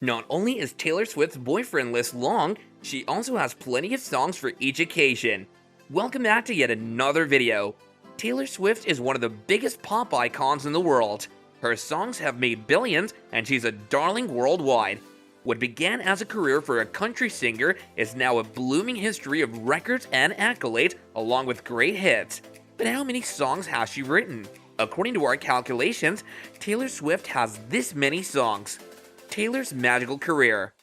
Not only is Taylor Swift's boyfriend list long, she also has plenty of songs for each occasion. Welcome back to yet another video. Taylor Swift is one of the biggest pop icons in the world. Her songs have made billions, and she's a darling worldwide. What began as a career for a country singer is now a blooming history of records and accolades, along with great hits. But how many songs has she written? According to our calculations, Taylor Swift has this many songs. Taylor's magical career.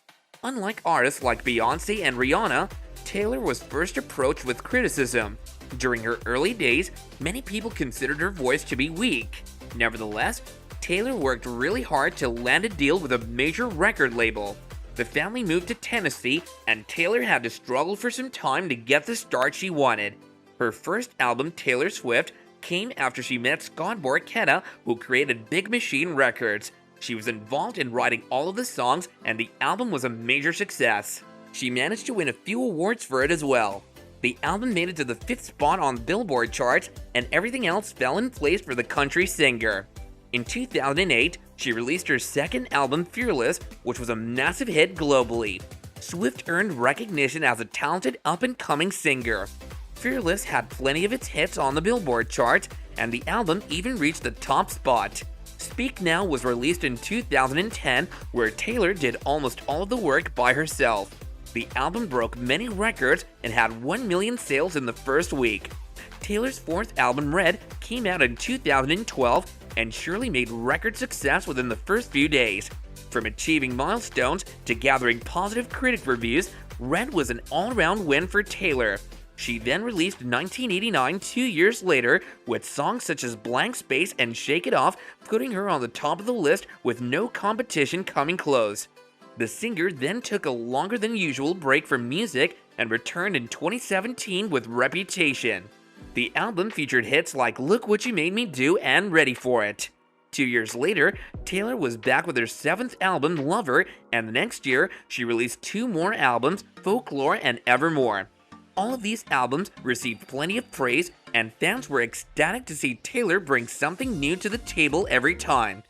Unlike artists like Beyoncé and Rihanna, Taylor was first approached with criticism. During her early days, many people considered her voice to be weak. Nevertheless, Taylor worked really hard to land a deal with a major record label. The family moved to Tennessee, and Taylor had to struggle for some time to get the start she wanted. Her first album, Taylor Swift, came after she met Scott Borchetta, who created Big Machine Records. She was involved in writing all of the songs, and the album was a major success. She managed to win a few awards for it as well. The album made it to the 5th spot on Billboard charts, and everything else fell in place for the country singer. In 2008, she released her second album, Fearless, which was a massive hit globally. Swift earned recognition as a talented up-and-coming singer. Fearless had plenty of its hits on the Billboard charts, and the album even reached the top spot. Speak Now was released in 2010, where Taylor did almost all of the work by herself. The album broke many records and had 1 million sales in the first week. Taylor's fourth album, Red, came out in 2012 and surely made record success within the first few days. From achieving milestones to gathering positive critic reviews, Red was an all-around win for Taylor. She then released 1989 2 years later, with songs such as Blank Space and Shake It Off putting her on the top of the list with no competition coming close. The singer then took a longer than usual break from music and returned in 2017 with Reputation. The album featured hits like Look What You Made Me Do and Ready For It. 2 years later, Taylor was back with her 7th album, Lover, and the next year, she released 2 more albums, Folklore and Evermore. All of these albums received plenty of praise, and fans were ecstatic to see Taylor bring something new to the table every time.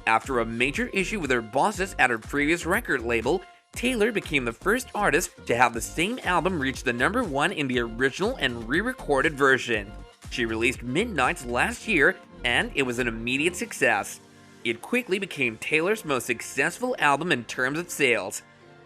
After a major issue with her bosses at her previous record label, Taylor became the first artist to have the same album reach the number 1 in the original and re-recorded version. She released Midnights last year, and it was an immediate success. It quickly became Taylor's most successful album in terms of sales.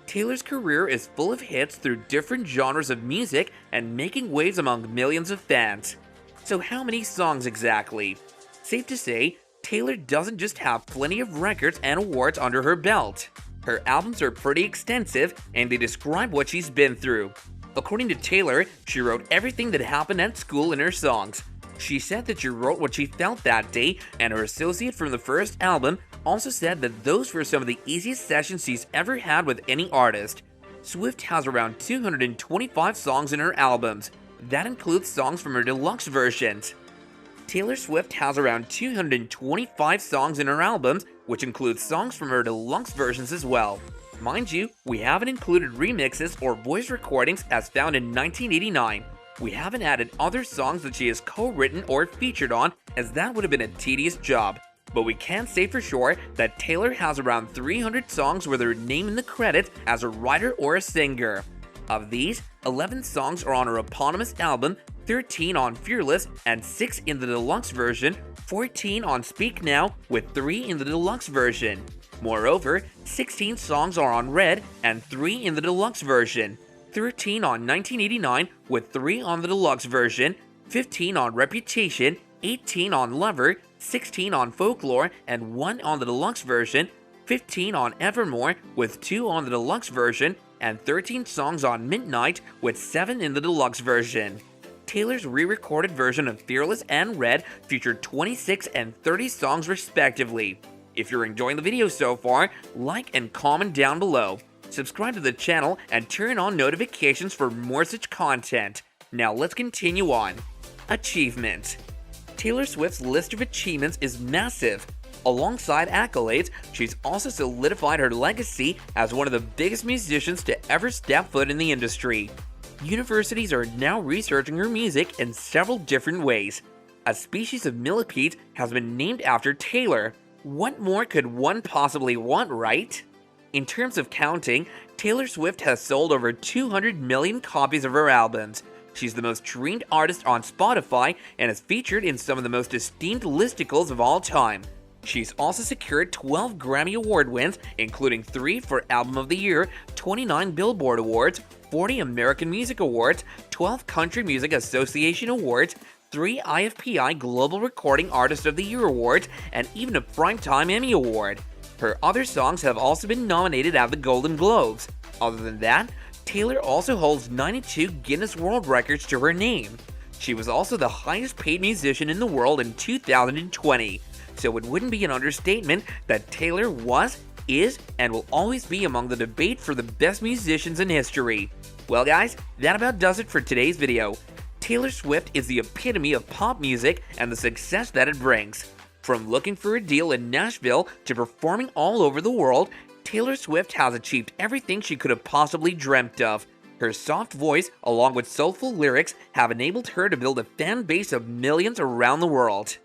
Taylor's career is full of hits through different genres of music and making waves among millions of fans. So how many songs exactly? Safe to say, Taylor doesn't just have plenty of records and awards under her belt. Her albums are pretty extensive, and they describe what she's been through. According to Taylor, she wrote everything that happened at school in her songs. She said that she wrote what she felt that day, and her associate from the first album also said that those were some of the easiest sessions she's ever had with any artist. Swift has around 225 songs in her albums. That includes songs from her deluxe versions. Taylor Swift has around 225 songs in her albums, which includes songs from her deluxe versions as well. Mind you, we haven't included remixes or voice recordings as found in 1989. We haven't added other songs that she has co-written or featured on, as that would have been a tedious job. But we can say for sure that Taylor has around 300 songs with her name in the credits as a writer or a singer. Of these, 11 songs are on her eponymous album, 13 on Fearless, and 6 in the deluxe version, 14 on Speak Now, with 3 in the deluxe version. Moreover, 16 songs are on Red and 3 in the deluxe version, 13 on 1989 with 3 on the deluxe version, 15 on Reputation, 18 on Lover, 16 on Folklore and 1 on the deluxe version, 15 on Evermore with 2 on the deluxe version, and 13 songs on Midnight with 7 in the deluxe version. Taylor's re-recorded version of Fearless and Red featured 26 and 30 songs respectively. If you're enjoying the video so far, like and comment down below. Subscribe to the channel and turn on notifications for more such content. Now let's continue on. Achievements. Taylor Swift's list of achievements is massive. Alongside accolades, she's also solidified her legacy as one of the biggest musicians to ever step foot in the industry. Universities are now researching her music in several different ways. A species of millipede has been named after Taylor. What more could one possibly want, right? In terms of counting, Taylor Swift has sold over 200 million copies of her albums. She's the most streamed artist on Spotify and is featured in some of the most esteemed listicles of all time. She's also secured 12 Grammy Award wins, including 3 for Album of the Year, 29 Billboard Awards, 40 American Music Awards, 12 Country Music Association Awards, 3 IFPI Global Recording Artist of the Year Awards, and even a Primetime Emmy Award. Her other songs have also been nominated at the Golden Globes. Other than that, Taylor also holds 92 Guinness World Records to her name. She was also the highest paid musician in the world in 2020, so it wouldn't be an understatement that Taylor was, is, and will always be among the debate for the best musicians in history. Well guys, that about does it for today's video. Taylor Swift is the epitome of pop music and the success that it brings. From looking for a deal in Nashville to performing all over the world, Taylor Swift has achieved everything she could have possibly dreamt of. Her soft voice, along with soulful lyrics, have enabled her to build a fan base of millions around the world.